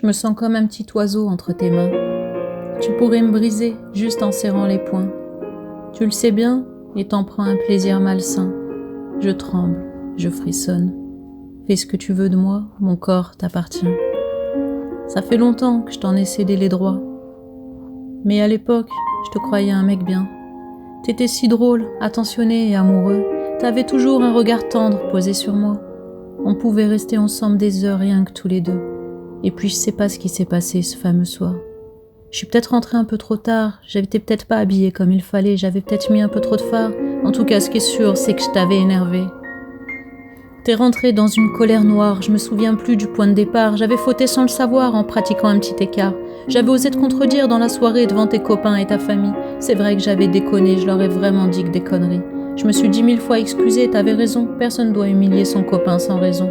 Je me sens comme un petit oiseau entre tes mains. Tu pourrais me briser juste en serrant les poings. Tu le sais bien et t'en prends un plaisir malsain. Je tremble, je frissonne. Fais ce que tu veux de moi, mon corps t'appartient. Ça fait longtemps que je t'en ai cédé les droits. Mais à l'époque, je te croyais un mec bien. T'étais si drôle, attentionné et amoureux. T'avais toujours un regard tendre posé sur moi. On pouvait rester ensemble des heures rien que tous les deux. Et puis je sais pas ce qui s'est passé ce fameux soir. Je suis peut-être rentrée un peu trop tard, j'étais peut-être pas habillée comme il fallait, j'avais peut-être mis un peu trop de fard. En tout cas, ce qui est sûr, c'est que je t'avais énervé. T'es rentrée dans une colère noire, je me souviens plus du point de départ. J'avais fauté sans le savoir en pratiquant un petit écart. J'avais osé te contredire dans la soirée devant tes copains et ta famille. C'est vrai que j'avais déconné, je leur ai vraiment dit que des conneries. Je me suis 10 000 fois excusée, t'avais raison, personne doit humilier son copain sans raison.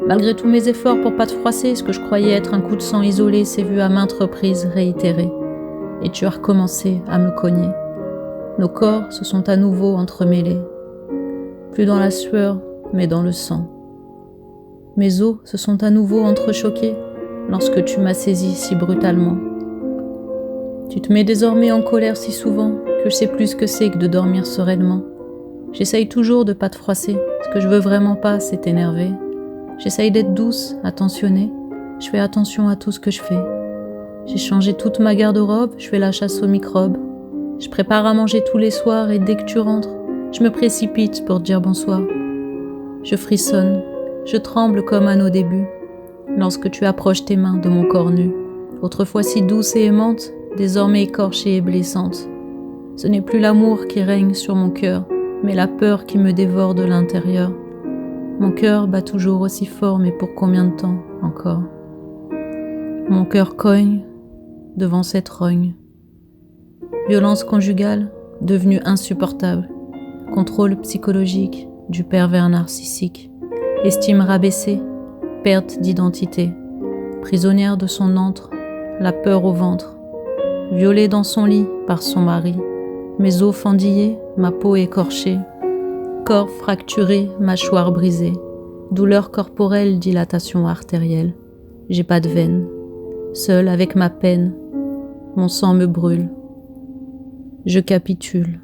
Malgré tous mes efforts pour pas te froisser, ce que je croyais être un coup de sang isolé s'est vu à maintes reprises réitéré. Et tu as recommencé à me cogner. Nos corps se sont à nouveau entremêlés. Plus dans la sueur, mais dans le sang. Mes os se sont à nouveau entrechoqués lorsque tu m'as saisi si brutalement. Tu te mets désormais en colère si souvent que je sais plus ce que c'est que de dormir sereinement. J'essaye toujours de pas te froisser, ce que je veux vraiment pas, c'est t'énerver. J'essaye d'être douce, attentionnée, je fais attention à tout ce que je fais. J'ai changé toute ma garde-robe, je fais la chasse aux microbes. Je prépare à manger tous les soirs et dès que tu rentres, je me précipite pour te dire bonsoir. Je frissonne, je tremble comme à nos débuts, lorsque tu approches tes mains de mon corps nu, autrefois si douce et aimante, désormais écorchée et blessante. Ce n'est plus l'amour qui règne sur mon cœur, mais la peur qui me dévore de l'intérieur. Mon cœur bat toujours aussi fort, mais pour combien de temps encore? Mon cœur cogne devant cette rogne. Violence conjugale devenue insupportable. Contrôle psychologique du pervers narcissique. Estime rabaissée, perte d'identité. Prisonnière de son antre, la peur au ventre. Violée dans son lit par son mari. Mes os fendillés, ma peau écorchée. Corps fracturé, mâchoire brisée. Douleur corporelle, dilatation artérielle. J'ai pas de veine. Seule avec ma peine, mon sang me brûle. Je capitule.